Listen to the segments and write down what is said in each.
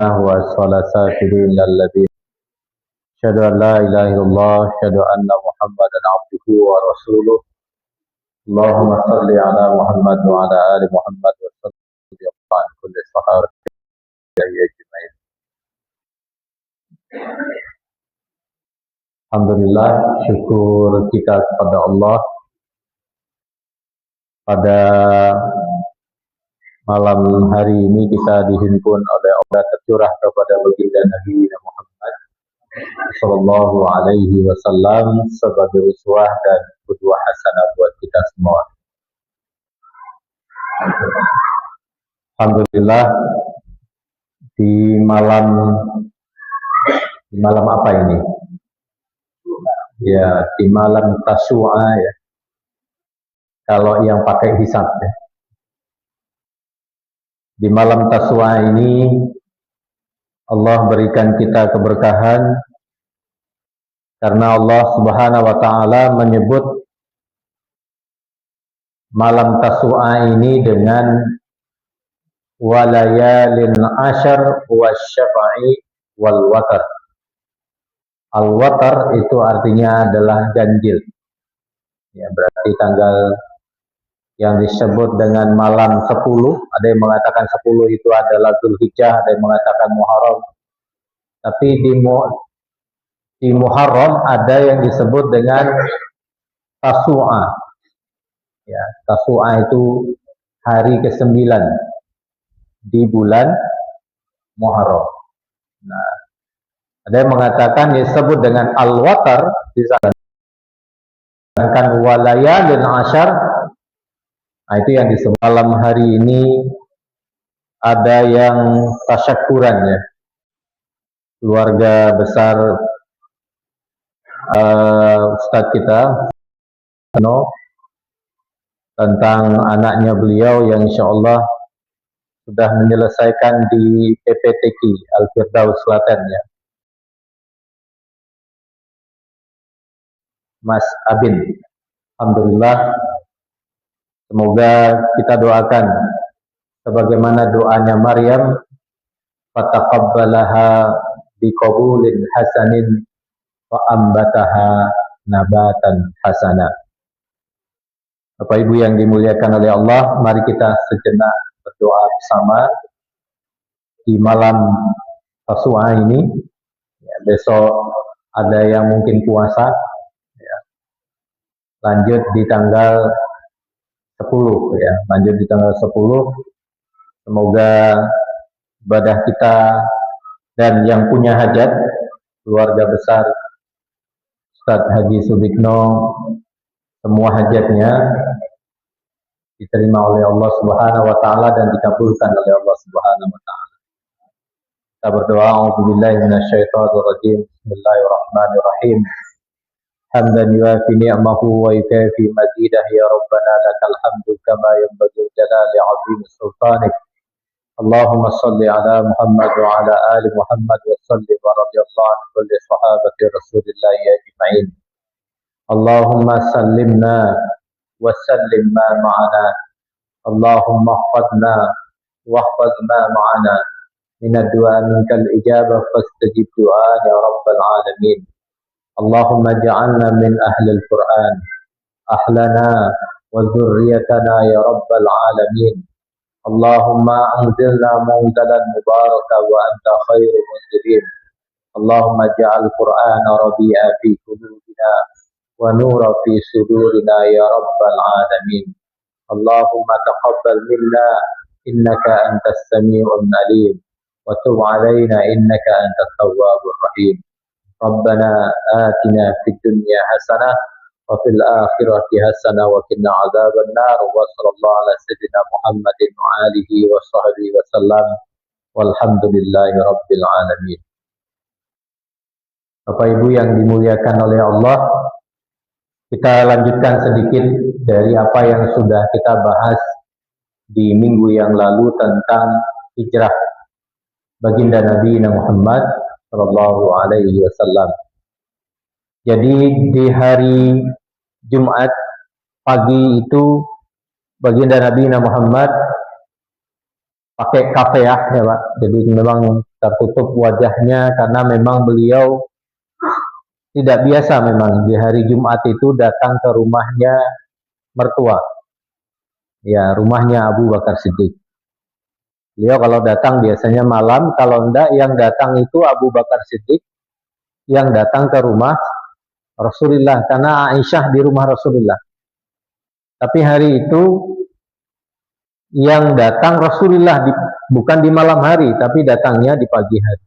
والصالحين الذين أشهد أن لا إله إلا الله أشهد أن محمدا عبده ورسوله اللهم صل على محمد وعلى آل محمد وسلم عن كل الصحابة أجمعين. Alhamdulillah, syukur kita kepada Allah pada malam hari ini kita dihimpun oleh Allah tercurah kepada baginda Nabi Muhammad Sallallahu Alaihi Wasallam sebagai uswah dan qudwah hasanah buat kita semua. Alhamdulillah di malam apa ini? Ya, di malam Tasyu'a ya. Kalau yang pakai hisab ya. Di malam Tasyu'a ini Allah berikan kita keberkahan karena Allah Subhanahu wa taala menyebut malam Tasyu'a ini dengan walayalin ashar wasyafa'i wal watar. Al-watar itu artinya adalah ganjil. Ya, berarti tanggal yang disebut dengan malam 10, ada yang mengatakan 10 itu adalah Dzulhijjah, ada yang mengatakan Muharram. Tapi di Muharram ada yang disebut dengan Tasyu'a. Ya, Tasyu'a itu hari ke-9 di bulan Muharram. Nah, ada yang mengatakan disebut dengan al-watar, sedangkan walayalin ashar, nah itu yang disebut malam hari ini. Ada yang tasyakuran ya, keluarga besar Ustadz kita tentang anaknya beliau yang insya Allah sudah menyelesaikan di PPTQ Al-Firdaus Selatan ya, Mas Abin. Alhamdulillah, semoga kita doakan sebagaimana doanya Maryam, fataqabbalaha biqabulin hasanin wa ambataha nabatan hasana. Bapak Ibu yang dimuliakan oleh Allah, mari kita sejenak berdoa bersama di malam Tasyu'a ini. Ya, besok ada yang mungkin puasa. Lanjut di tanggal 10 ya, lanjut di tanggal 10. Semoga ibadah kita dan yang punya hajat, keluarga besar Ustadz Haji Sudikno, semua hajatnya diterima oleh Allah Subhanahu wa taala dan dikabulkan oleh Allah Subhanahu wa taala. Kita berdoa, a'udzubillahi minasyaitonir rajim. Bismillahirrahmanirrahim. Hamdan yuafi ni'amahu wa yukafi mazidah ya Rabbana lakal hamdu kama yanbaghi jalali 'azimi sultanik. Allahumma salli ala Muhammad wa ala ali Muhammad wa sallim wa radiyallahu an kulli sahabati Rasulillah ajma'in. Allahumma sallimna wa sallim ma ma'ana. Allahumma ihfazna wa ihfaz ma ma'ana. Min ad-du'a minkal ijabah fastajib du'a ya rabbal alamin. Allahumma ja'alna min ahlil Qur'an ahlana wa dhurriyatana ya rabbal alamin. Allahumma anzilna munzalan mubaraka wa anta khairul munzilin. Allahumma ja'al Qur'ana rabi'a fi qulubina wa nura fi sudurina ya rabbal alamin. Allahumma taqabbal minna innaka antas sami'un alim wa tub 'alaina innaka antat tawwabur rahim. Rabbana atina fid dunya hasanah wa fil akhirati hasanah wa qina adzaban nar wa sallallahu ala sayyidina Muhammadin wa alihi wa sahbihi wa sallam walhamdulillahi rabbil alamin. Bapak Ibu yang dimuliakan oleh Allah, kita lanjutkan sedikit dari apa yang sudah kita bahas di minggu yang lalu tentang hijrah baginda Nabi Muhammad Sallallahu Alaihi Wasallam. Jadi di hari Jumat pagi itu baginda Nabi Muhammad pakai kafeah ya Pak. Jadi memang tertutup wajahnya karena memang beliau tidak biasa memang di hari Jumat itu datang ke rumahnya mertua. Ya, rumahnya Abu Bakar Siddiq. Beliau kalau datang biasanya malam, kalau enggak yang datang itu Abu Bakar Siddiq yang datang ke rumah Rasulullah karena Aisyah di rumah Rasulullah. Tapi hari itu yang datang Rasulullah bukan di malam hari, tapi datangnya di pagi hari.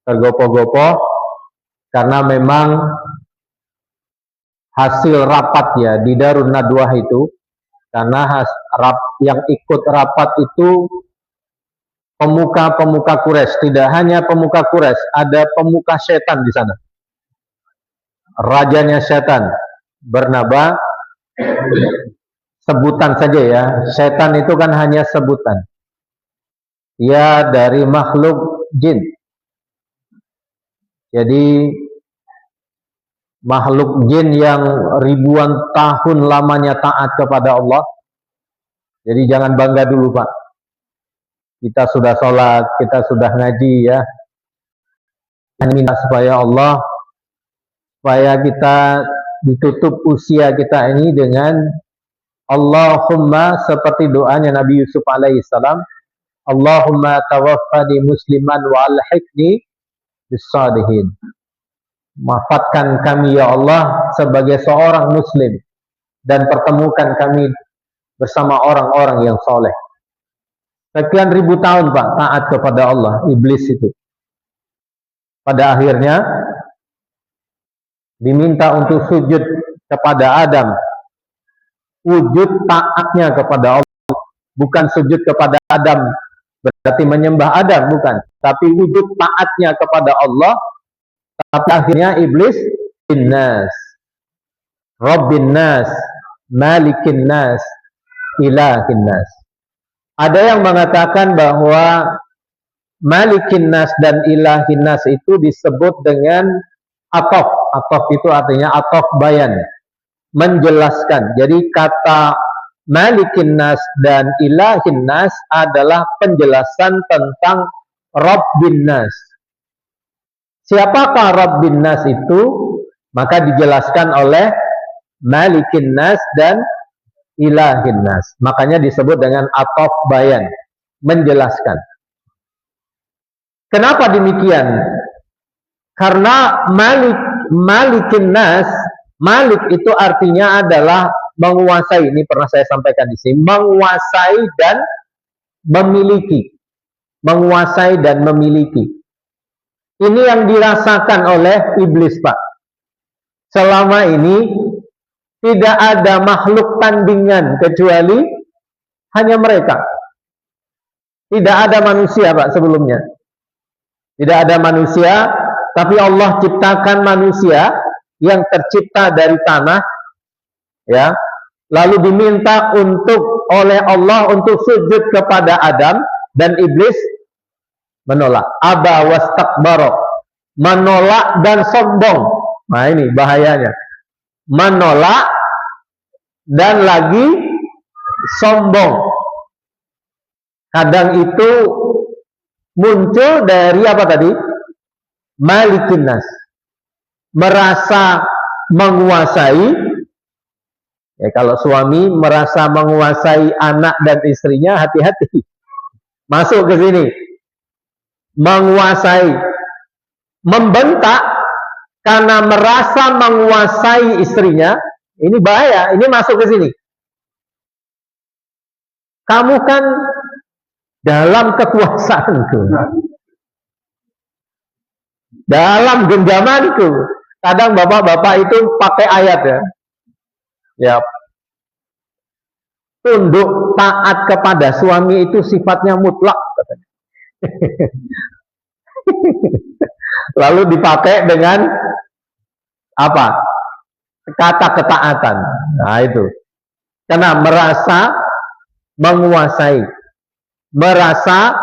Tergopoh-gopoh karena memang hasil rapat ya di Darun Nadwah itu, karena yang ikut rapat itu pemuka-pemuka Quraisy, tidak hanya pemuka Quraisy, ada pemuka setan di sana. Rajanya setan bernama, sebutan saja ya, setan itu kan hanya sebutan. Ya dari makhluk jin. Jadi makhluk jin yang ribuan tahun lamanya taat kepada Allah. Jadi jangan bangga dulu Pak. Kita sudah sholat, kita sudah ngaji ya. Minta supaya Allah, supaya kita ditutup usia kita ini dengan Allahumma, seperti doanya Nabi Yusuf alaihissalam, Allahumma tawaffani musliman wa alhiqni bis-shalihin. Wafatkan kami ya Allah sebagai seorang muslim dan pertemukan kami bersama orang-orang yang soleh. Sekian ribu tahun Pak taat kepada Allah, iblis itu. Pada akhirnya diminta untuk sujud kepada Adam. Wujud taatnya kepada Allah, bukan sujud kepada Adam berarti menyembah Adam, bukan. Tapi wujud taatnya kepada Allah. Tapi akhirnya iblis innas, Rabbin nas, Malikin nas, Ilahin nas. Ada yang mengatakan bahwa Malikin nas dan Ilahin nas itu disebut dengan atof. Atof itu artinya atof bayan, menjelaskan. Jadi kata Malikin nas dan Ilahin nas adalah penjelasan tentang Rabbin nas. Siapakah Rabbin nas itu? Maka dijelaskan oleh Malikin nas dan Ilahin nas. Makanya disebut dengan atof bayan, menjelaskan. Kenapa demikian? Karena Malikin nas, Malik itu artinya adalah menguasai. Ini pernah saya sampaikan di sini, menguasai dan memiliki. Menguasai dan memiliki. Ini yang dirasakan oleh iblis Pak. Selama ini tidak ada makhluk tandingan kecuali hanya mereka. Tidak ada manusia Pak sebelumnya. Tidak ada manusia, tapi Allah ciptakan manusia yang tercipta dari tanah, ya. Lalu diminta oleh Allah untuk sujud kepada Adam, dan iblis menolak. Aba wastakbara, menolak dan sombong. Nah ini bahayanya. Menolak dan lagi sombong. Kadang itu muncul dari apa tadi? Malikin nas. Merasa menguasai. Ya, kalau suami merasa menguasai anak dan istrinya, hati-hati. Masuk ke sini. Menguasai. Membentak karena merasa menguasai istrinya. Ini bahaya. Ini masuk ke sini. Kamu kan dalam kekuasaanku, dalam genggamanku. Kadang bapak-bapak itu pakai ayat ya. Ya, tunduk taat kepada suami itu sifatnya mutlak katanya. Lalu dipakai dengan apa? Kata ketaatan. Nah itu. Karena merasa menguasai, merasa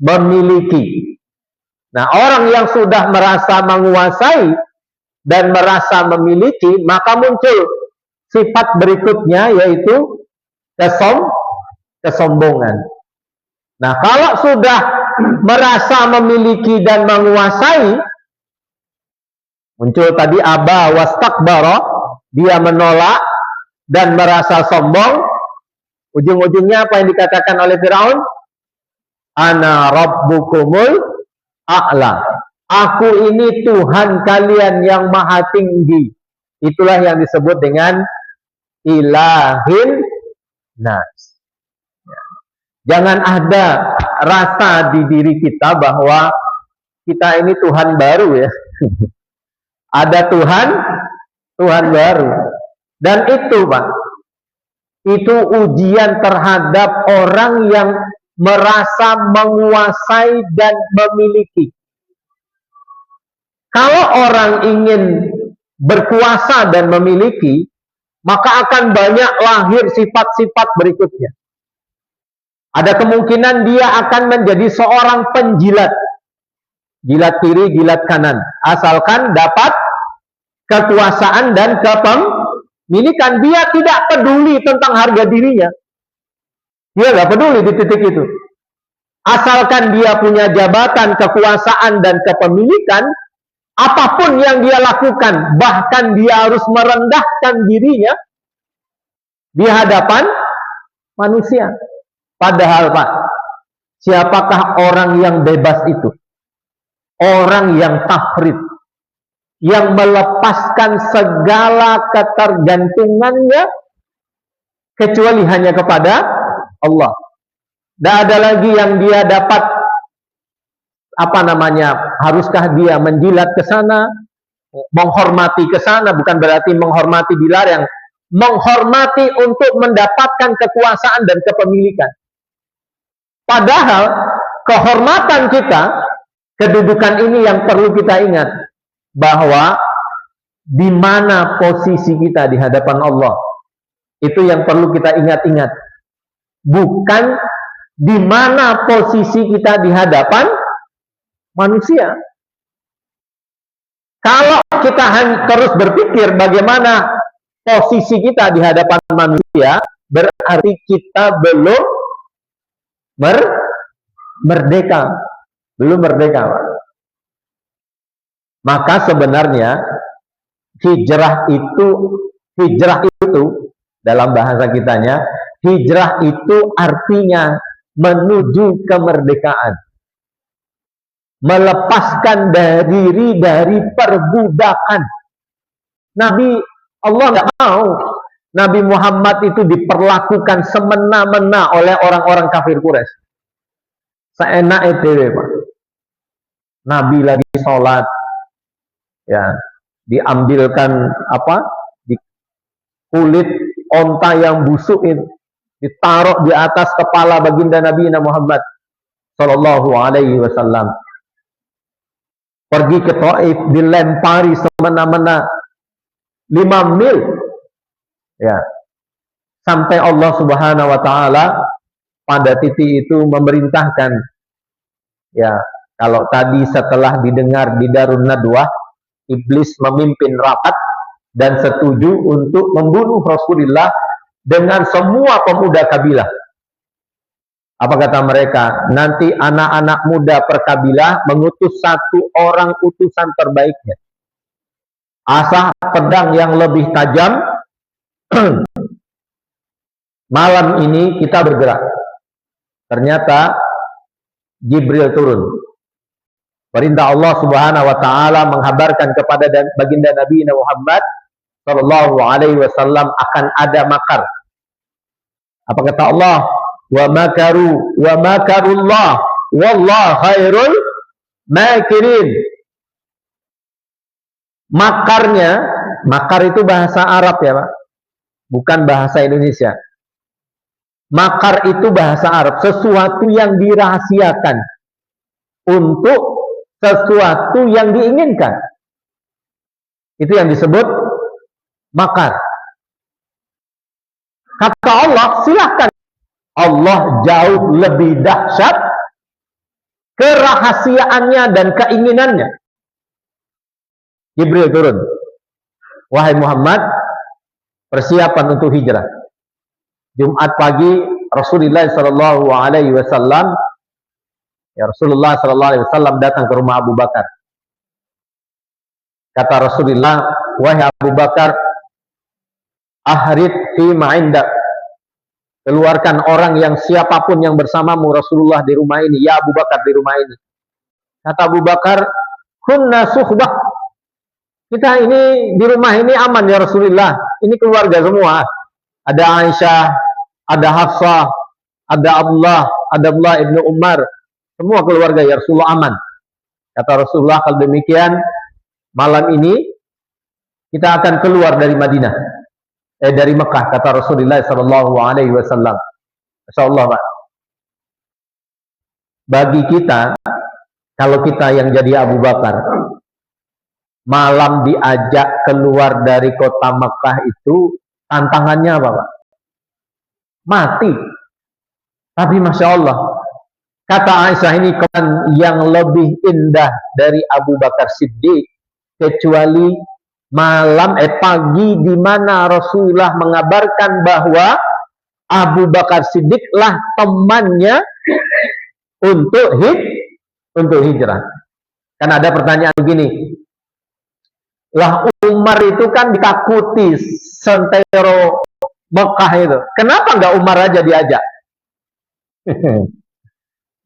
memiliki. Nah, orang yang sudah merasa menguasai dan merasa memiliki, maka muncul sifat berikutnya, yaitu kesombongan. Nah, kalau sudah merasa memiliki dan menguasai, muncul tadi aba wastakbara, dia menolak dan merasa sombong. Ujung-ujungnya apa yang dikatakan oleh Firaun? Ana rabbukumul a'la. Aku ini Tuhan kalian yang maha tinggi. Itulah yang disebut dengan ilahin nas. Jangan ada rasa di diri kita bahwa kita ini Tuhan baru ya. Ada Tuhan baru. Dan itu Pak, itu ujian terhadap orang yang merasa menguasai dan memiliki. Kalau orang ingin berkuasa dan memiliki, maka akan banyak lahir sifat-sifat berikutnya. Ada kemungkinan dia akan menjadi seorang penjilat. Jilat kiri, jilat kanan. Asalkan dapat kekuasaan dan kepemilikan. Dia tidak peduli tentang harga dirinya. Dia tidak peduli di titik itu. Asalkan dia punya jabatan, kekuasaan, dan kepemilikan, apapun yang dia lakukan, bahkan dia harus merendahkan dirinya di hadapan manusia. Padahal Pak, siapakah orang yang bebas itu? Orang yang tafrid, yang melepaskan segala ketergantungannya kecuali hanya kepada Allah. Tidak ada lagi yang dia dapat, haruskah dia menjilat ke sana, menghormati ke sana, bukan berarti menghormati dilarang, menghormati untuk mendapatkan kekuasaan dan kepemilikan. Padahal kehormatan kita, kedudukan ini yang perlu kita ingat, bahwa di mana posisi kita di hadapan Allah, itu yang perlu kita ingat-ingat, bukan di mana posisi kita di hadapan manusia. Kalau kita terus berpikir bagaimana posisi kita di hadapan manusia, berarti kita belum merdeka. Belum merdeka, Pak. Maka sebenarnya hijrah itu dalam bahasa kitanya, hijrah itu artinya menuju kemerdekaan. Melepaskan diri dari perbudakan. Allah nggak mau Nabi Muhammad itu diperlakukan semena-mena oleh orang-orang kafir Quraisy. Seenak itu, Pak. Nabi lagi sholat, ya, diambilkan di kulit onta yang busuk itu, ditaruh di atas kepala baginda Nabi Muhammad Sallallahu Alaihi Wasallam. Pergi ke Taif, dilempari semena-mena 5 mil, ya, sampai Allah Subhanahu Wa Taala pada titik itu memerintahkan, ya, kalau tadi setelah didengar di Darun Nadwah, iblis memimpin rapat dan setuju untuk membunuh Rasulullah dengan semua pemuda kabilah. Apa kata mereka? Nanti anak-anak muda perkabilah mengutus 1 orang utusan terbaiknya. Asah pedang yang lebih tajam. Malam ini kita bergerak. Ternyata Jibril turun. Perintah Allah Subhanahu Wa Taala menghabarkan kepada baginda Nabi Muhammad Sallallahu Alaihi Wasallam akan ada makar. Apa kata Allah? Wa makaru wa makarullah wallahu khairul makirin. Makar itu bahasa Arab ya Pak, bukan bahasa Indonesia. Makar itu bahasa Arab, sesuatu yang dirahasiakan untuk sesuatu yang diinginkan. Itu yang disebut makar. Kata Allah, silahkan. Allah jauh lebih dahsyat kerahasiaannya dan keinginannya. Jibril turun. Wahai Muhammad, persiapan untuk hijrah. Jumat pagi Rasulullah Sallallahu Alaihi Wasallam Ya, Rasulullah Sallallahu Alaihi Wasallam datang ke rumah Abu Bakar. Kata Rasulullah, wahai Abu Bakar, ahrid fi ma'indak. Keluarkan orang yang siapapun yang bersamamu Rasulullah di rumah ini. Ya Abu Bakar di rumah ini. Kata Abu Bakar, kunna suhbah. Kita ini di rumah ini aman ya Rasulullah. Ini keluarga semua. Ada Aisyah, ada Hafsah, ada Abdullah ibnu Umar. Semua keluarga ya Rasulullah aman. Kata Rasulullah, kalau demikian malam ini kita akan keluar dari Madinah, dari Mekah. Kata Rasulullah Sallallahu Alaihi Wasallam. Insyaallah, Pak. Bagi kita, kalau kita yang jadi Abu Bakar, malam diajak keluar dari kota Mekah itu tantangannya apa, Pak? Mati. Tapi Masya Allah, kata Aisyah, ini kan yang lebih indah dari Abu Bakar Siddiq, kecuali malam pagi di mana Rasulullah mengabarkan bahwa Abu Bakar Siddiq lah temannya untuk hijrah. Kan ada pertanyaan begini, lah Umar itu kan ditakuti sentero Mekah itu, kenapa nggak Umar aja diajak?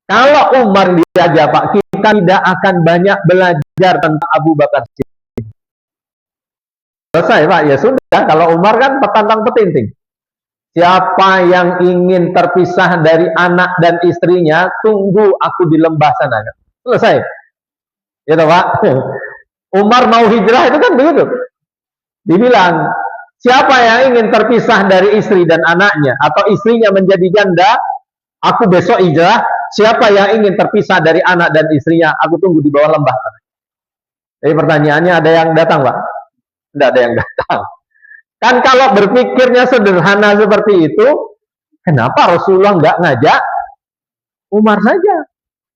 Kalau Umar diajak, Pak, kita tidak akan banyak belajar tentang Abu Bakar Siddiq. Selesai, Pak. Ya sudah, kalau Umar kan petantang petinting. Siapa yang ingin terpisah dari anak dan istrinya, tunggu aku di lembah sana. Selesai. Ya toh, Pak. Umar mau hijrah itu kan begitu. Dibilang, siapa yang ingin terpisah dari istri dan anaknya, atau istrinya menjadi janda, aku besok hijrah. Siapa yang ingin terpisah dari anak dan istrinya, aku tunggu di bawah lembah. Jadi pertanyaannya, ada yang datang, Pak? Tidak ada yang datang. Kan kalau berpikirnya sederhana seperti itu, kenapa Rasulullah nggak ngajak Umar saja?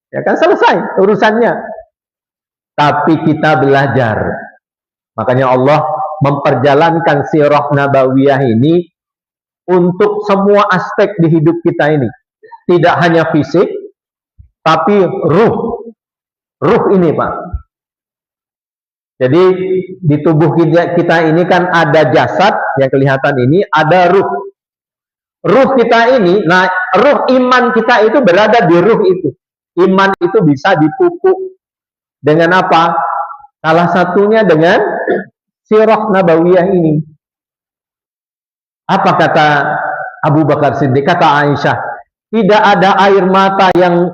Ya kan selesai urusannya. Tapi kita belajar. Makanya Allah memperjalankan sirah nabawiyah ini untuk semua aspek di hidup kita ini. Tidak hanya fisik, tapi ruh. Ruh ini, Pak. Jadi di tubuh kita ini kan ada jasad yang kelihatan ini, ada ruh. Ruh kita ini, nah ruh iman kita itu berada di ruh itu. Iman itu bisa dipupuk dengan apa? Salah satunya dengan sirah nabawiyah ini. Apa kata Abu Bakar Siddiq? Kata Aisyah, tidak ada air mata yang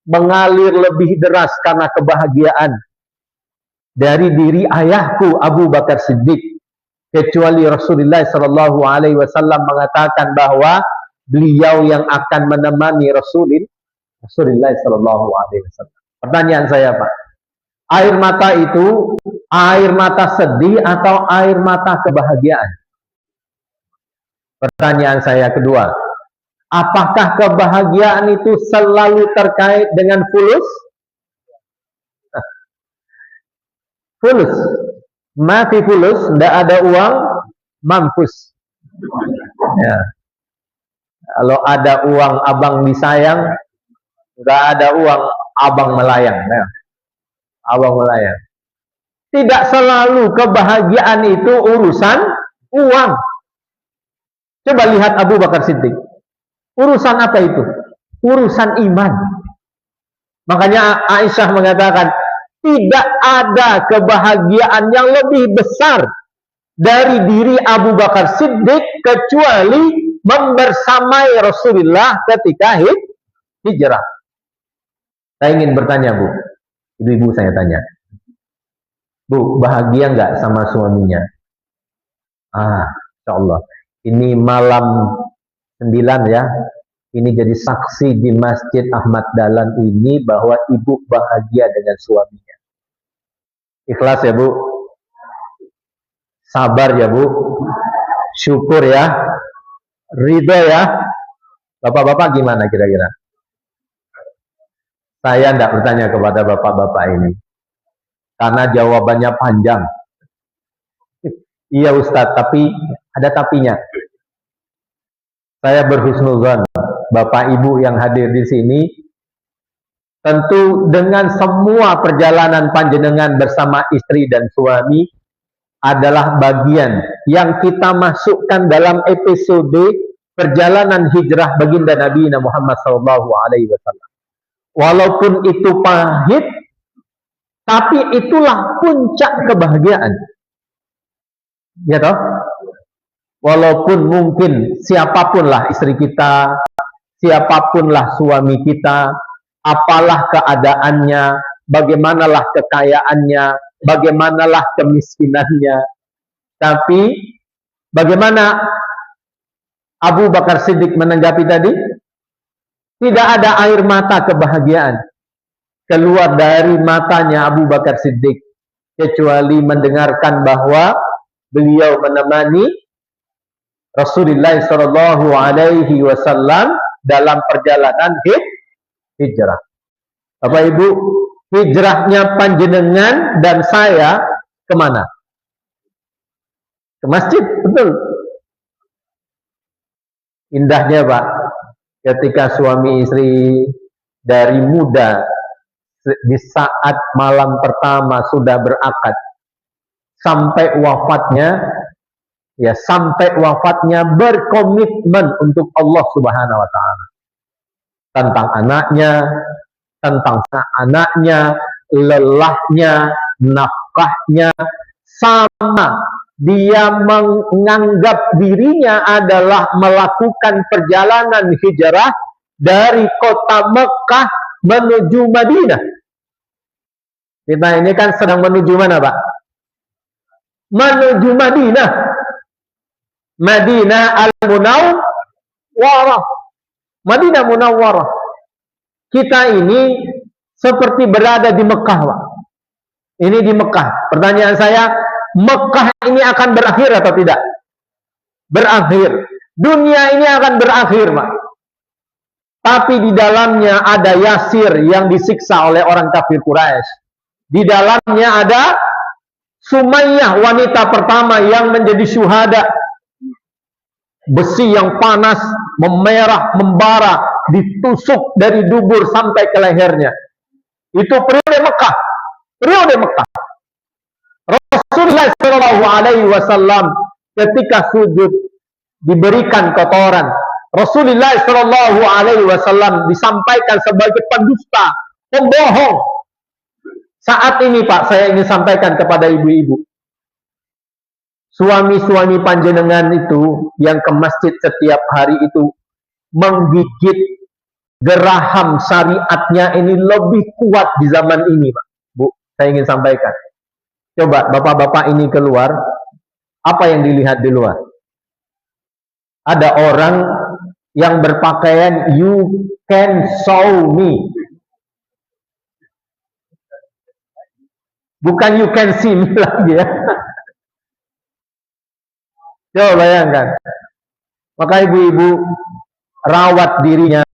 mengalir lebih deras karena kebahagiaan dari diri ayahku Abu Bakar Siddiq, kecuali Rasulullah Sallallahu Alaihi Wasallam mengatakan bahwa beliau yang akan menemani Rasulullah Sallallahu Alaihi Wasallam. Pertanyaan saya, Pak, air mata itu air mata sedih atau air mata kebahagiaan? Pertanyaan saya kedua, apakah kebahagiaan itu selalu terkait dengan fulus? Fulus, mati fulus, tidak ada uang, mampus. Ya. Kalau ada uang abang disayang, nggak ada uang abang melayang. Ya. Abang melayang. Tidak selalu kebahagiaan itu urusan uang. Coba lihat Abu Bakar Siddiq. Urusan apa itu? Urusan iman. Makanya Aisyah mengatakan, tidak ada kebahagiaan yang lebih besar dari diri Abu Bakar Siddiq kecuali membersamai Rasulullah ketika hijrah. Saya ingin bertanya, Bu. Ibu-ibu saya tanya. Bu, bahagia nggak sama suaminya? Insyaallah. Ini malam 9 ya. Ini jadi saksi di Masjid Ahmad Dahlan ini bahwa ibu bahagia dengan suaminya. Ikhlas ya, Bu. Sabar ya, Bu. Syukur ya. Ridho ya. Bapak-bapak gimana kira-kira? Saya tidak bertanya kepada bapak-bapak ini. Karena jawabannya panjang. Iya Ustadz, tapi ada tapinya. Saya berhusnuzon, Bapak Ibu yang hadir di sini Tentu dengan semua perjalanan panjenengan bersama istri dan suami adalah bagian yang kita masukkan dalam episode perjalanan hijrah baginda Nabi Muhammad SAW. Walaupun itu pahit, tapi itulah puncak kebahagiaan. Ya toh? Walaupun mungkin siapapunlah istri kita, siapapunlah suami kita, apalah keadaannya, bagaimanalah kekayaannya, bagaimanalah kemiskinannya, tapi bagaimana Abu Bakar Siddiq menanggapi tadi? Tidak ada air mata kebahagiaan keluar dari matanya Abu Bakar Siddiq, kecuali mendengarkan bahwa beliau menemani Rasulullah SAW dalam perjalanan hijrah. Bapak Ibu, hijrahnya panjenengan dan saya kemana? Ke masjid, betul. Indahnya Pak, ketika suami istri dari muda di saat malam pertama sudah berakad sampai wafatnya berkomitmen untuk Allah Subhanahu wa taala. Tentang anaknya, lelahnya, nafkahnya, sama dia menganggap dirinya adalah melakukan perjalanan hijrah dari kota Mekah menuju Madinah. Kita ini kan sedang menuju mana, Pak? Menuju Madinah. Madinah al-Munawwarah. Madinah Munawwarah. Kita ini seperti berada di Mekah, Pak. Ini di Mekah. Pertanyaan saya, Mekah ini akan berakhir atau tidak? Berakhir. Dunia ini akan berakhir, Pak. Tapi di dalamnya ada Yasir yang disiksa oleh orang kafir Quraisy. Di dalamnya ada Sumayyah, wanita pertama yang menjadi syuhada. Besi yang panas, memerah, membara, ditusuk dari dubur sampai ke lehernya. Itu periode Mekah. Periode Mekah. Rasulullah SAW ketika sujud diberikan kotoran. Rasulullah SAW disampaikan sebagai pendusta, pembohong. Saat ini Pak, saya ingin sampaikan kepada ibu-ibu. Suami-suami panjenengan itu yang ke masjid setiap hari itu menggigit geraham syariatnya ini lebih kuat di zaman ini, Pak. Bu, saya ingin sampaikan. Coba bapak-bapak ini keluar, apa yang dilihat di luar? Ada orang yang berpakaian you can show me. Bukan you can see me lagi ya. Coba bayangkan. Maka ibu-ibu rawat dirinya,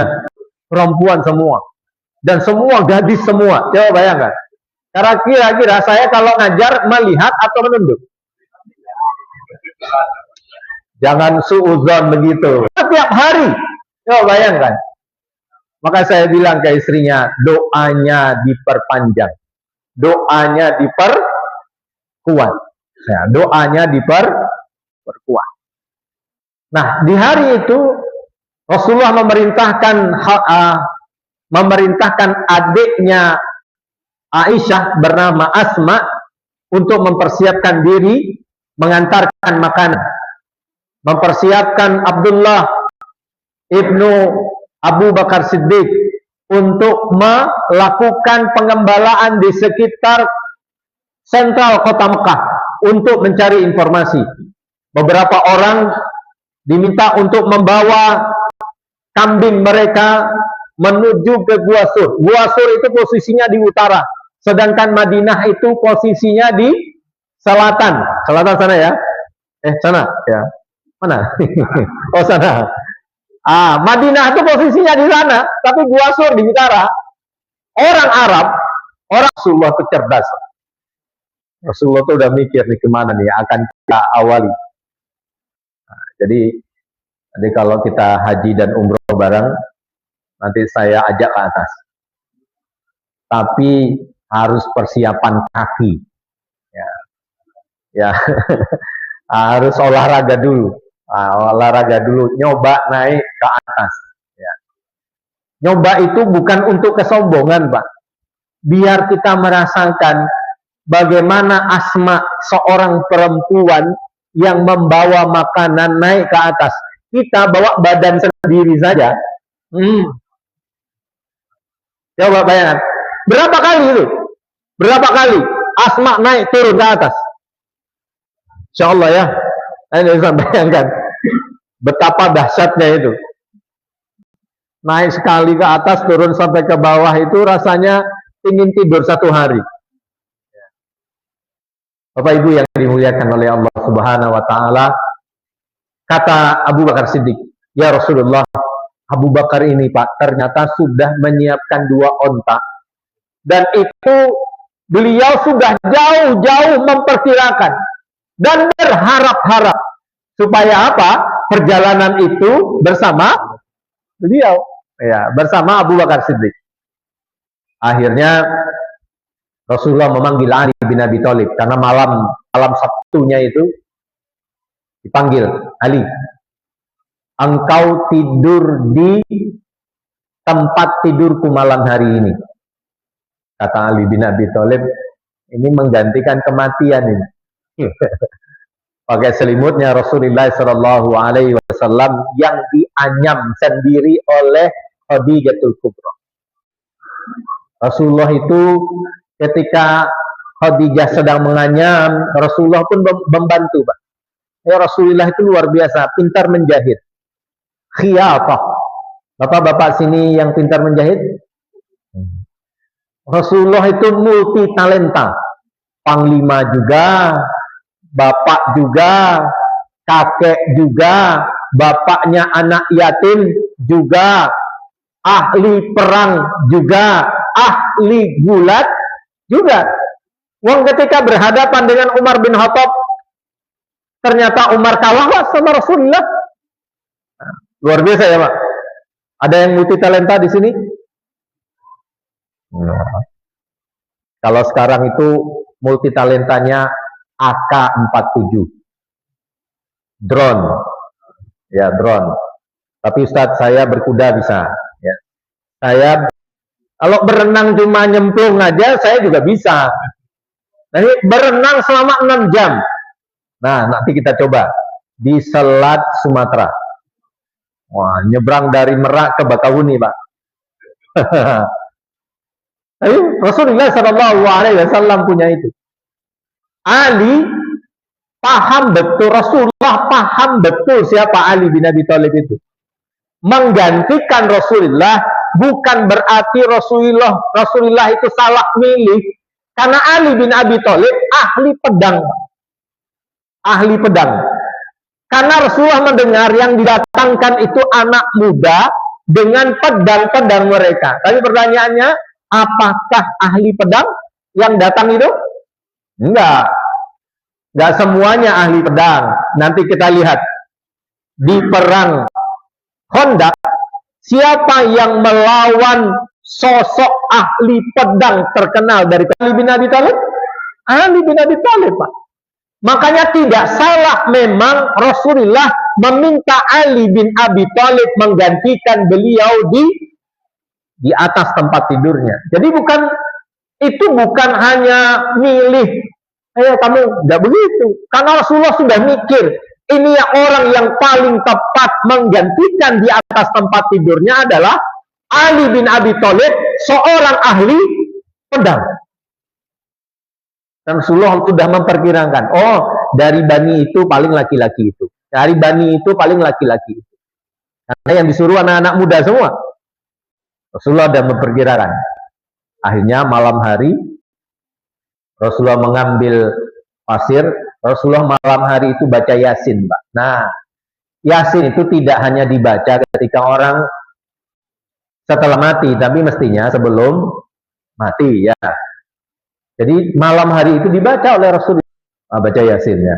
perempuan semua. Dan semua gadis semua. Coba bayangkan. Karena kira-kira saya kalau ngajar melihat atau menunduk. Jangan suudzon begitu. Setiap hari. Coba bayangkan. Maka saya bilang ke istrinya, doanya diperpanjang. Doanya diperkuat. Ya, doanya diperkuat. Nah, di hari itu Rasulullah memerintahkan adiknya Aisyah bernama Asma untuk mempersiapkan diri mengantarkan makanan. Mempersiapkan Abdullah ibnu Abu Bakar Siddiq untuk melakukan pengembalaan di sekitar sentral kota Mekah untuk mencari informasi. Beberapa orang diminta untuk membawa kambing mereka menuju ke Gua Sur. Gua Sur itu posisinya di utara, sedangkan Madinah itu posisinya di selatan. Selatan sana ya? Sana ya. Mana? Oh sana. Madinah itu posisinya di sana, tapi Gua Sur di utara. Orang Arab, orang Rasulullah itu cerdas. Rasulullah itu udah mikir nih kemana nih akan kita awali. Jadi kalau kita haji dan umroh bareng, nanti saya ajak ke atas. tapi harus persiapan kaki. Ya, ya. Harus olahraga dulu. Olahraga dulu, nyoba naik ke atas. Ya. Nyoba itu bukan untuk kesombongan, Pak. Biar kita merasakan bagaimana Asma, seorang perempuan yang membawa makanan naik ke atas. Kita bawa badan sendiri saja. Coba bayangkan. Berapa kali itu? Berapa kali Asma naik turun ke atas? Insya Allah ya. Anda bisa bayangkan betapa dahsyatnya itu. Naik sekali ke atas, turun sampai ke bawah itu rasanya ingin tidur satu hari. Bapak Ibu yang dimuliakan oleh Allah Subhanahu wa taala, kata Abu Bakar Siddiq, "Ya Rasulullah, Abu Bakar ini, Pak, ternyata sudah menyiapkan 2 onta. Dan itu beliau sudah jauh-jauh memperkirakan dan berharap-harap supaya apa? Perjalanan itu bersama beliau, ya, bersama Abu Bakar Siddiq." Akhirnya Rasulullah memanggil Ali bin Abi Thalib karena malam Sabtunya itu dipanggil, "Ali, engkau tidur di tempat tidurku malam hari ini." Kata Ali bin Abi Thalib, ini menggantikan kematian ini. Pakai selimutnya Rasulullah Shallallahu Alaihi Wasallam yang dianyam sendiri oleh Khadijatul Kubra. Rasulullah itu ketika Khadijah sedang menganyam, Rasulullah pun membantu, Pak. Ya, Rasulullah itu luar biasa, pintar menjahit. Khiyafah. Bapak-bapak sini yang pintar menjahit? Rasulullah itu multi talenta. Panglima juga, bapak juga, kakek juga, bapaknya anak yatim juga, ahli perang juga, ahli gulat juga. Wong ketika berhadapan dengan Umar bin Khattab, ternyata Umar kalah sama Rasulullah. Luar biasa ya, Pak. Ada yang multi talenta di sini? Kalau sekarang itu multi talentanya AK-47. Drone. Ya, drone. Tapi Ustadz, saya berkuda bisa. Ya. Saya kalau berenang cuma nyemplung aja, saya juga bisa. Nah, ini berenang selama 6 jam. Nah, nanti kita coba di Selat Sumatera. Wah, nyebrang dari Merak ke Bakahuni, Pak. Rasulullah Shallallahu Alaihi Wasallam punya itu. Ali paham betul, Rasulullah paham betul siapa Ali bin Abi Thalib itu. Menggantikan Rasulullah bukan berarti Rasulullah itu salah milih, karena Ali bin Abi Thalib ahli pedang. Ahli pedang. Karena Rasulullah mendengar yang didatangkan itu anak muda dengan pedang-pedang mereka. Tapi pertanyaannya, apakah ahli pedang yang datang itu? Enggak. Enggak semuanya ahli pedang. Nanti kita lihat di perang Khandaq, siapa yang melawan sosok ahli pedang terkenal dari Ali bin Abi Thalib? Ali bin Abi Thalib, Pak. Makanya tidak salah memang Rasulullah meminta Ali bin Abi Thalib menggantikan beliau di atas tempat tidurnya. Jadi itu bukan hanya milih, ayo kamu, nggak begitu. Karena Rasulullah sudah mikir, ini orang yang paling tepat menggantikan di atas tempat tidurnya adalah Ali bin Abi Thalib, seorang ahli pedang. Dan Rasulullah sudah memperkirakan, oh dari Bani itu paling laki-laki itu. Dari Bani itu paling laki-laki itu. Karena yang disuruh anak-anak muda semua. Rasulullah sudah memperkirakan. Akhirnya malam hari, Rasulullah mengambil pasir. Rasulullah malam hari itu baca Yasin, Pak. Nah, Yasin itu tidak hanya dibaca ketika orang setelah mati, tapi mestinya sebelum mati, ya. Jadi malam hari itu dibaca oleh Rasulullah, baca Yasin, ya.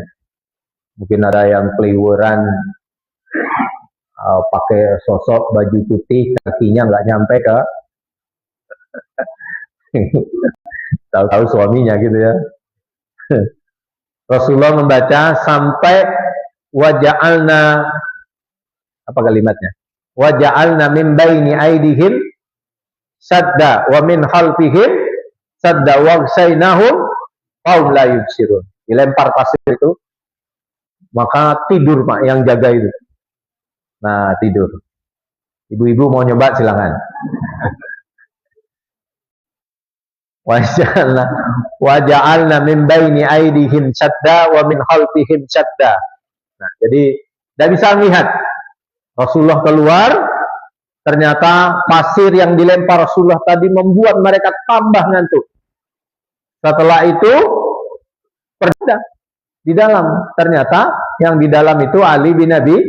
Mungkin ada yang keliwuran, pakai sosok baju putih, kakinya nggak nyampe ke Tahu-tahu suaminya gitu ya. Rasulullah membaca sampai waja'alna, apa kalimatnya? Waja'alna min baini aidihim sadda wa min khalfihim sadda wa gsainahum qaum la yubsirun. Dilempar pasir itu, maka tidur Pak yang jaga itu. Nah, tidur. Ibu-ibu mau nyoba silakan. Waja'alna min baini aidihim sadda wa min khalfihim sadda. Nah, jadi tidak bisa melihat. Rasulullah keluar, ternyata pasir yang dilempar Rasulullah tadi membuat mereka tambah ngantuk. Setelah itu perda di dalam, ternyata yang di dalam itu Ali bin Abi.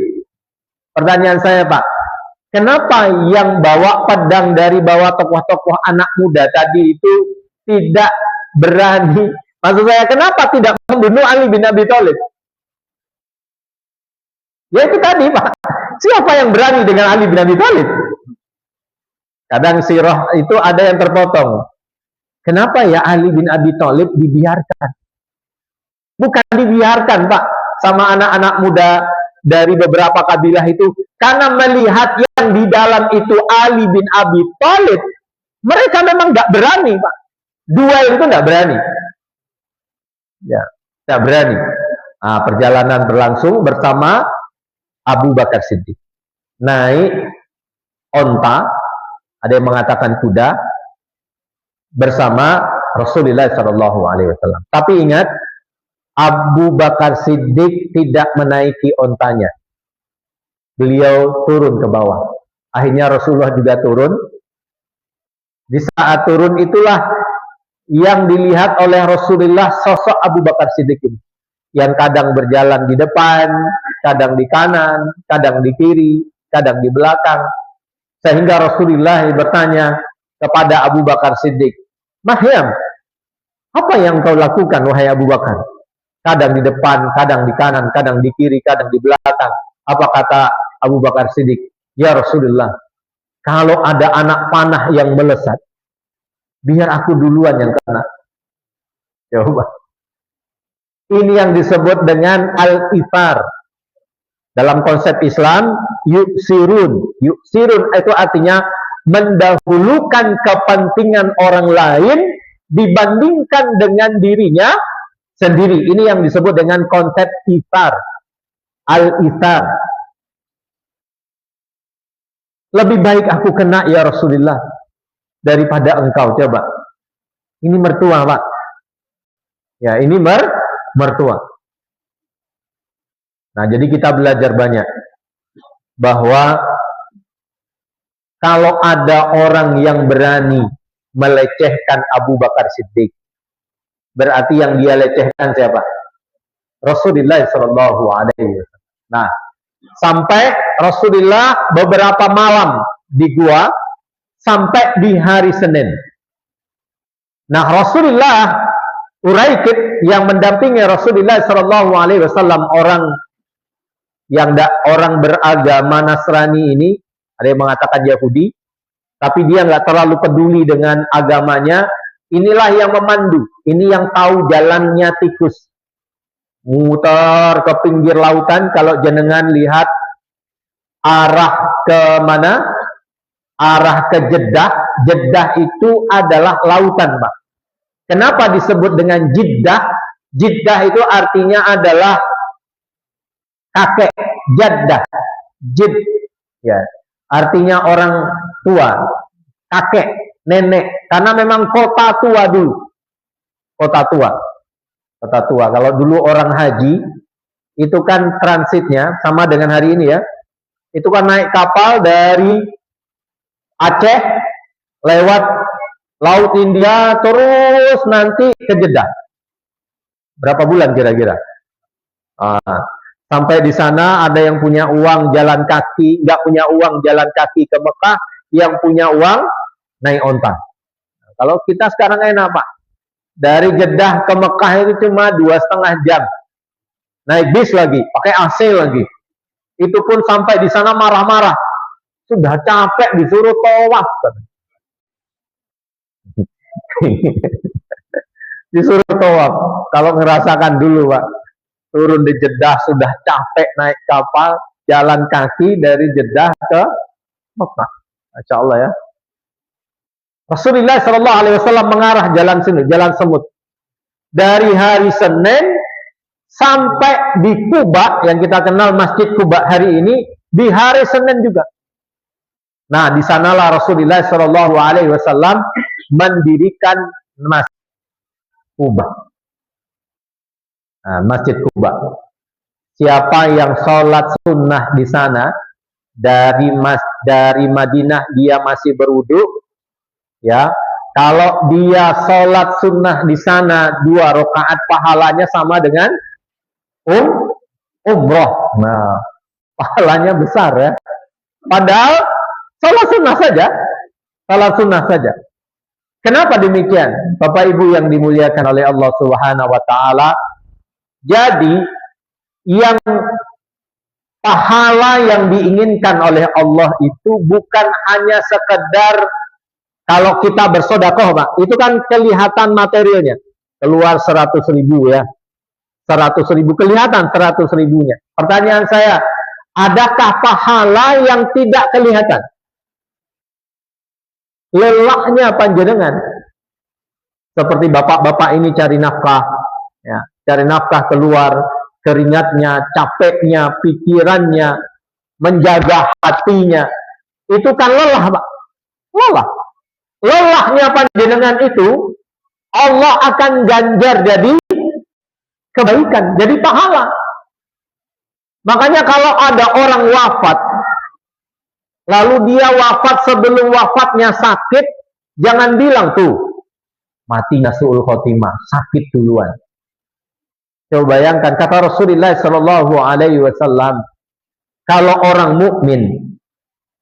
Pertanyaan saya Pak, kenapa yang bawa pedang dari bawah tokoh-tokoh anak muda tadi itu tidak berani? Maksud saya, kenapa tidak membunuh Ali bin Abi Thalib? Ya itu tadi Pak, siapa yang berani dengan Ali bin Abi Thalib? Kadang sirah itu ada yang terpotong. Kenapa ya Ali bin Abi Thalib dibiarkan? Bukan dibiarkan Pak sama anak-anak muda dari beberapa kabilah itu, karena melihat yang di dalam itu Ali bin Abi Thalib, mereka memang nggak berani Pak. Duel itu nggak berani, ya nggak berani. Nah, perjalanan berlangsung bersama Abu Bakar Siddiq, naik onta, ada yang mengatakan kuda, bersama Rasulullah SAW. Tapi ingat, Abu Bakar Siddiq tidak menaiki ontanya, beliau turun ke bawah. Akhirnya Rasulullah juga turun. Di saat turun itulah yang dilihat oleh Rasulullah sosok Abu Bakar Siddiq ini, yang kadang berjalan di depan, kadang di kanan, kadang di kiri, kadang di belakang. Sehingga Rasulullah bertanya kepada Abu Bakar Siddiq, Mahyam, apa yang kau lakukan wahai Abu Bakar? Kadang di depan, kadang di kanan, kadang di kiri, kadang di belakang. Apa kata Abu Bakar Siddiq? Ya Rasulullah, kalau ada anak panah yang melesat, biar aku duluan yang kena. Coba. Ini yang disebut dengan al-ithar. Dalam konsep Islam, yuksirun. Yuksirun itu artinya mendahulukan kepentingan orang lain dibandingkan dengan dirinya sendiri. Ini yang disebut dengan konsep ithar. Al-ithar. Lebih baik aku kena ya Rasulullah daripada engkau. Coba. Ini mertua Pak. Ya, ini mertua. Nah, jadi kita belajar banyak bahwa kalau ada orang yang berani melecehkan Abu Bakar Siddiq, berarti yang dia lecehkan siapa? Rasulullah SAW. Nah, sampai Rasulullah beberapa malam di gua sampai di hari Senin. Nah, Rasulullah Uraikid yang mendampingi Rasulullah SAW, orang beragama Nasrani ini, ada yang mengatakan Yahudi, tapi dia nggak terlalu peduli dengan agamanya. Inilah yang memandu, ini yang tahu jalannya tikus, muter ke pinggir lautan. Kalau jenengan lihat arah ke mana? Arah ke Jeddah. Jeddah itu adalah lautan, Pak. Kenapa disebut dengan Jeddah? Jeddah itu artinya adalah kakek, Jaddah, Jid, ya, artinya orang tua, kakek, nenek, karena memang kota tua dulu, kota tua. Kalau dulu orang haji itu kan transitnya sama dengan hari ini ya, itu kan naik kapal dari Aceh lewat Laut India terus nanti ke Jeddah. Berapa bulan kira-kira? Sampai di sana ada yang punya uang jalan kaki, nggak punya uang jalan kaki ke Mekah, yang punya uang naik onta. Nah, kalau kita sekarang enak Pak, dari Jeddah ke Mekah itu cuma 2,5 jam, naik bis lagi, pakai AC lagi. Itu pun sampai di sana marah-marah, sudah capek disuruh tawaf. Disuruh tawaf. Kalau ngerasakan dulu Pak, turun di Jeddah sudah capek naik kapal, jalan kaki dari Jeddah ke Mekah. Masya Allah ya. Rasulullah Shallallahu Alaihi Wasallam mengarah jalan sini, jalan semut. Dari hari Senin sampai di Kuba, yang kita kenal Masjid Kuba hari ini, di hari Senin juga. Nah, di sanalah Rasulullah Shallallahu Alaihi Wasallam mendirikan Masjid Kuba. Nah, Masjid Kuba. Siapa yang sholat sunnah di sana dari Madinah dia masih berwudu, ya. Kalau dia sholat sunnah di sana 2 rakaat pahalanya sama dengan umroh. Nah, pahalanya besar ya. Padahal sholat sunnah saja, sholat sunnah saja. Kenapa demikian? Bapak Ibu yang dimuliakan oleh Allah Subhanahu wa taala. Jadi yang pahala yang diinginkan oleh Allah itu bukan hanya sekedar kalau kita bersedekah, Pak. Itu kan kelihatan materialnya. Keluar 100.000 ya. 100.000 kelihatan 100.000-nya. Pertanyaan saya, adakah pahala yang tidak kelihatan? Lelahnya panjenengan. Seperti bapak-bapak ini cari nafkah, ya, cari nafkah keluar, keringatnya, capeknya, pikirannya, menjaga hatinya. Itu kan lelah, Pak. Lelah. Lelahnya panjenengan itu Allah akan ganjar jadi kebaikan, jadi pahala. Makanya kalau ada orang wafat, lalu dia wafat sebelum wafatnya sakit, jangan bilang tuh matinya su'ul khotimah, sakit duluan. Coba bayangkan kata Rasulullah Shallallahu Alaihi Wasallam, kalau orang mukmin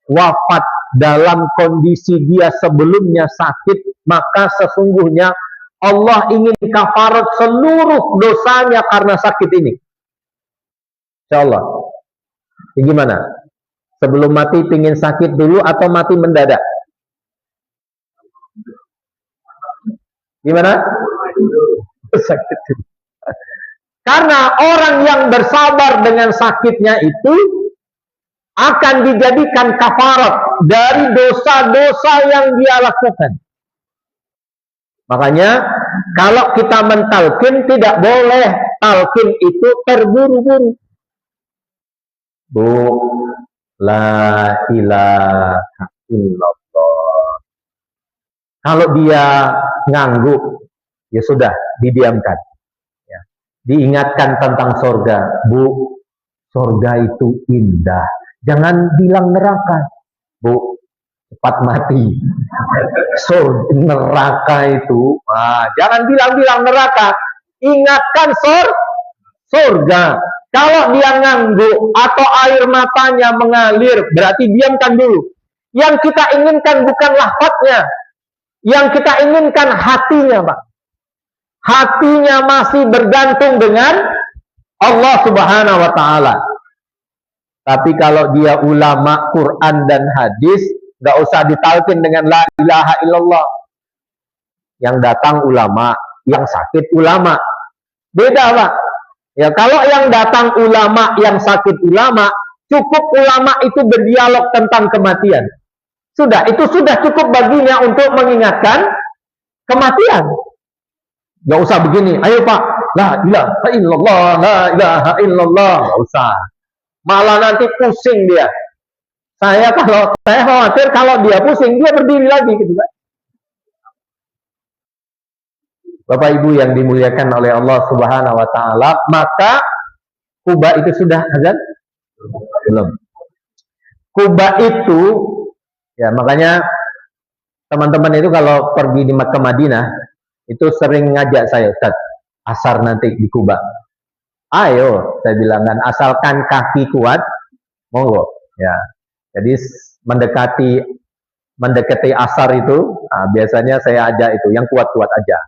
wafat dalam kondisi dia sebelumnya sakit, maka sesungguhnya Allah ingin kafarat seluruh dosanya karena sakit ini. Insyaallah. Gimana? Sebelum mati pingin sakit dulu atau mati mendadak? Gimana? Sakit dulu. Karena orang yang bersabar dengan sakitnya itu akan dijadikan kafarat dari dosa-dosa yang dia lakukan. Makanya kalau kita mentalkin tidak boleh talkin itu terburu-buru. Bu, la ilaha illallah. Kalau dia ngangguk, ya sudah, didiamkan. Ya. Diingatkan tentang surga. Bu, surga itu indah. Jangan bilang neraka. Bu, cepat mati. Neraka itu, jangan bilang-bilang neraka. Ingatkan surga. Kalau dia ngangguk atau air matanya mengalir, berarti diamkan dulu. Yang kita inginkan bukan lafadznya. Yang kita inginkan hatinya, Pak. Hatinya masih bergantung dengan Allah Subhanahu wa taala. Tapi kalau dia ulama Quran dan hadis, nggak usah ditalkin dengan la ilaha illallah. Yang datang ulama, yang sakit ulama. Beda, Pak. Ya, kalau yang datang ulama, yang sakit ulama, cukup ulama itu berdialog tentang kematian. Sudah, itu sudah cukup baginya untuk mengingatkan kematian. Nggak usah begini, ayo Pak, la ilaha illallah, la ilaha illallah. Nggak usah. Malah nanti pusing dia. Saya khawatir kalau dia pusing, dia berdiri lagi gitu kan. Bapak Ibu yang dimuliakan oleh Allah Subhanahu wa taala, maka Kuba itu sudah azan? Belum. Kuba itu ya, makanya teman-teman itu kalau pergi ke Madinah itu sering ngajak saya, Ustaz, asar nanti di Kuba. Ayo, saya bilang kan, asalkan kaki kuat, monggo. Ya, jadi mendekati asar itu, biasanya saya ajak itu yang kuat-kuat aja.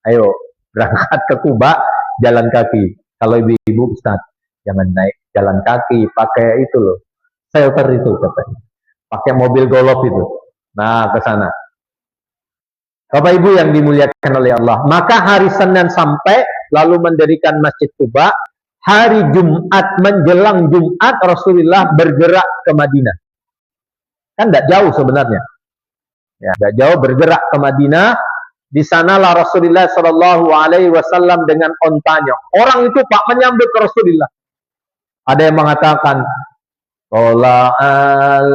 Ayo, berangkat ke Kuba, jalan kaki. Kalau ibu-ibu, Ustaz, jangan naik jalan kaki, pakai itu loh, shelter itu katanya. Pakai mobil golf itu. Nah, ke sana. Bapak Ibu yang dimuliakan oleh Allah, maka hari Senin sampai lalu mendirikan Masjid Quba. Hari Jumat menjelang Jumat Rasulullah bergerak ke Madinah. Kan tidak jauh sebenarnya. Ya, tidak jauh, bergerak ke Madinah. Di sanalah Rasulullah Shallallahu Alaihi Wasallam dengan ontanya. Orang itu Pak menyambut Rasulullah. Ada yang mengatakan, Tola'al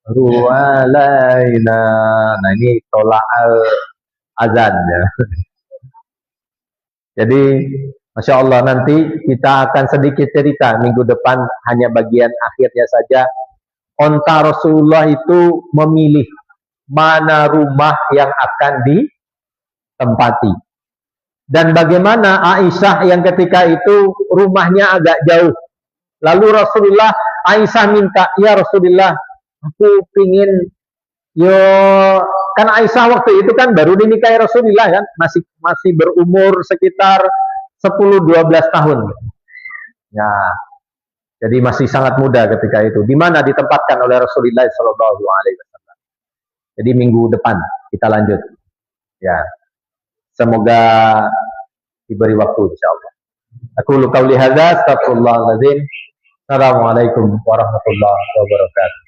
ru'alaina. Nah ini tola'al azan ya. Jadi Masya Allah, nanti kita akan sedikit cerita minggu depan, hanya bagian akhirnya saja. Onta Rasulullah itu memilih mana rumah yang akan ditempati. Dan bagaimana Aisyah yang ketika itu rumahnya agak jauh. Lalu Aisyah minta, ya Rasulullah, aku pingin, kan Aisyah waktu itu kan baru dinikahi Rasulullah kan, masih berumur sekitar 10-12 tahun. Ya, jadi masih sangat muda ketika itu. Di mana ditempatkan oleh Rasulullah Shallallahu Alaihi Wasallam. Jadi minggu depan kita lanjut. Ya, semoga diberi waktu insyaallah. Aku qauli hadza, astagfirullahaladzim. Assalamualaikum warahmatullahi wabarakatuh.